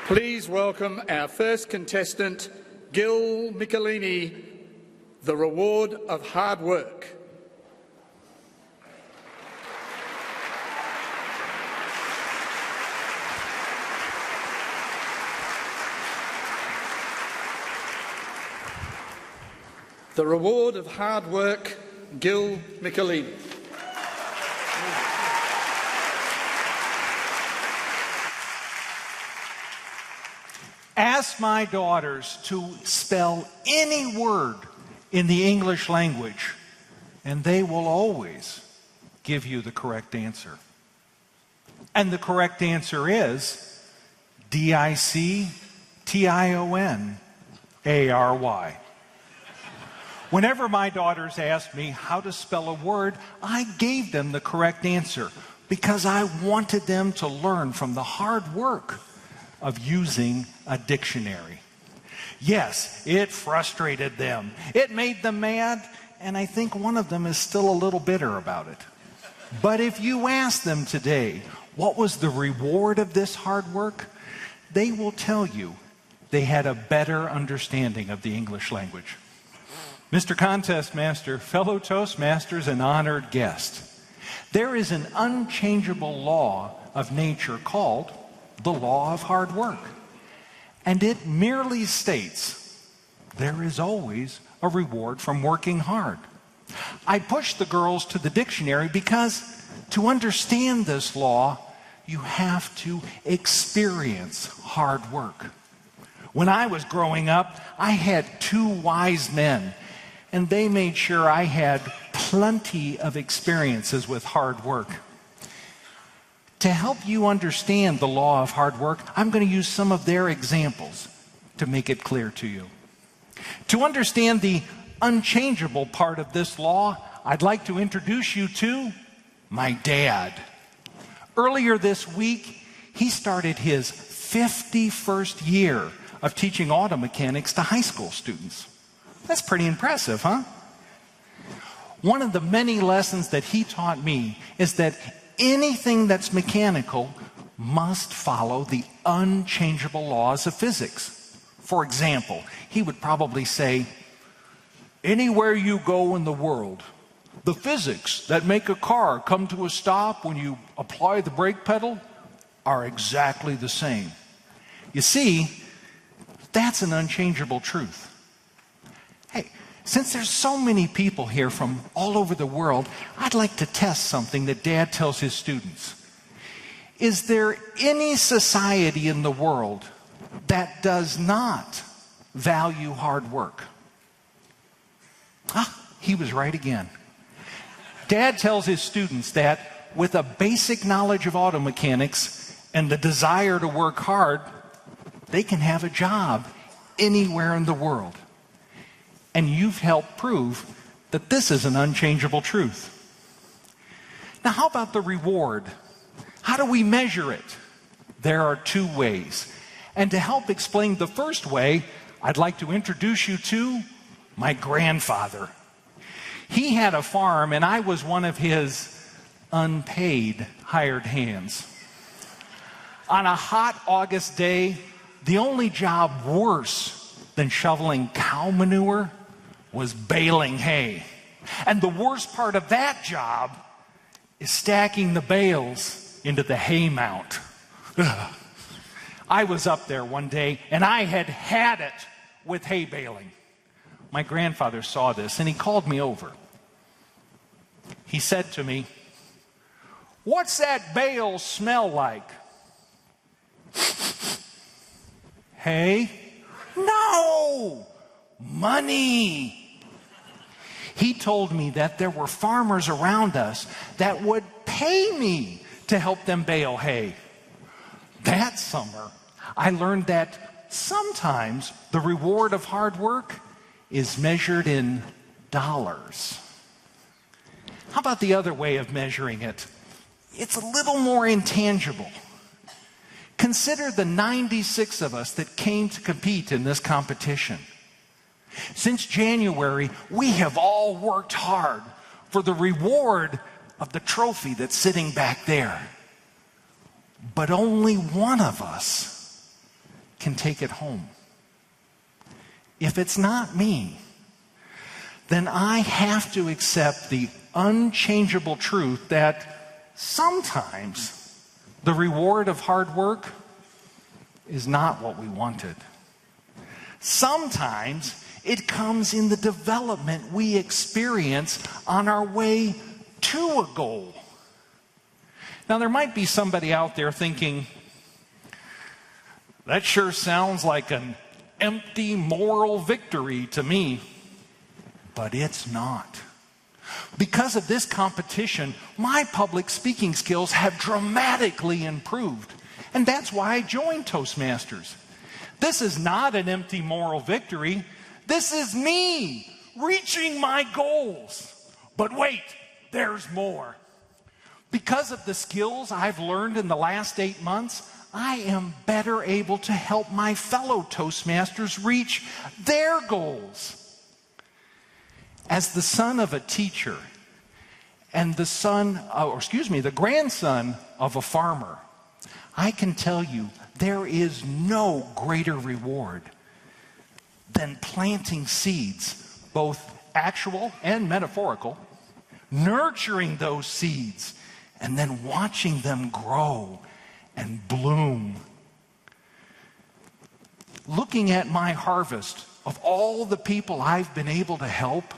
Please welcome our first contestant, Gil Michelini, the reward of hard work. The reward of hard work, Gil Michelini. Ask my daughters to spell any word in the English language, and they will always give you the correct answer. And the correct answer is DICTIONARY. Whenever my daughters asked me how to spell a word, I gave them the correct answer because I wanted them to learn from the hard work of using a dictionary. Yes, it frustrated them. It made them mad, and I think one of them is still a little bitter about it. But if you ask them today, what was the reward of this hard work? They will tell you they had a better understanding of the English language. Mr. Contest Master, fellow Toastmasters, and honored guest, there is an unchangeable law of nature called the law of hard work. And it merely states there is always a reward from working hard. I pushed the girls to the dictionary because to understand this law, you have to experience hard work. When I was growing up, I had two wise men, and they made sure I had plenty of experiences with hard work. To help you understand the law of hard work, I'm going to use some of their examples to make it clear to you. To understand the unchangeable part of this law, I'd like to introduce you to my dad. Earlier this week, he started his 51st year of teaching auto mechanics to high school students. That's pretty impressive, huh? One of the many lessons that he taught me is that anything that's mechanical must follow the unchangeable laws of physics. For example, he would probably say, anywhere you go in the world, the physics that make a car come to a stop when you apply the brake pedal are exactly the same. You see, that's an unchangeable truth. Hey, since there's so many people here from all over the world, I'd like to test something that Dad tells his students. Is there any society in the world that does not value hard work? He was right again. Dad tells his students that with a basic knowledge of auto mechanics and the desire to work hard, they can have a job anywhere in the world. And you've helped prove that this is an unchangeable truth. Now, how about the reward? How do we measure it? There are two ways. And to help explain the first way, I'd like to introduce you to my grandfather. He had a farm, and I was one of his unpaid hired hands. On a hot August day, the only job worse than shoveling cow manure was baling hay. And the worst part of that job is stacking the bales into the hay mount. I was up there one day, and I had it with hay baling. My grandfather saw this, and he called me over. He said to me, "What's that bale smell like?" Hay? No! Money! He told me that there were farmers around us that would pay me to help them bale hay. That summer, I learned that sometimes the reward of hard work is measured in dollars. How about the other way of measuring it? It's a little more intangible. Consider the 96 of us that came to compete in this competition. Since January, we have all worked hard for the reward of the trophy that's sitting back there. But only one of us can take it home. If it's not me, then I have to accept the unchangeable truth that sometimes the reward of hard work is not what we wanted. Sometimes it comes in the development we experience on our way to a goal. Now, there might be somebody out there thinking, that sure sounds like an empty moral victory to me. But it's not. Because of this competition, my public speaking skills have dramatically improved. And that's why I joined Toastmasters. This is not an empty moral victory. This is me reaching my goals. But wait, there's more. Because of the skills I've learned in the last 8 months, I am better able to help my fellow Toastmasters reach their goals. As the son of a teacher and the grandson of a farmer, I can tell you there is no greater reward than planting seeds, both actual and metaphorical, nurturing those seeds, and then watching them grow and bloom. Looking at my harvest of all the people I've been able to help,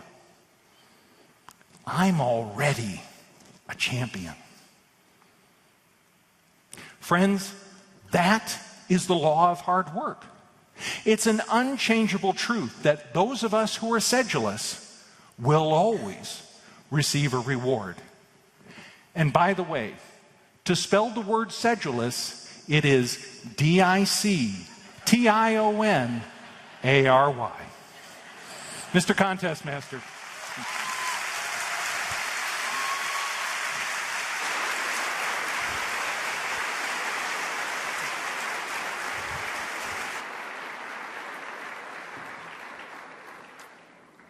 I'm already a champion. Friends, that is the law of hard work. It's an unchangeable truth that those of us who are sedulous will always receive a reward. And by the way, to spell the word sedulous, it is DICTIONARY. Mr. Contest Master.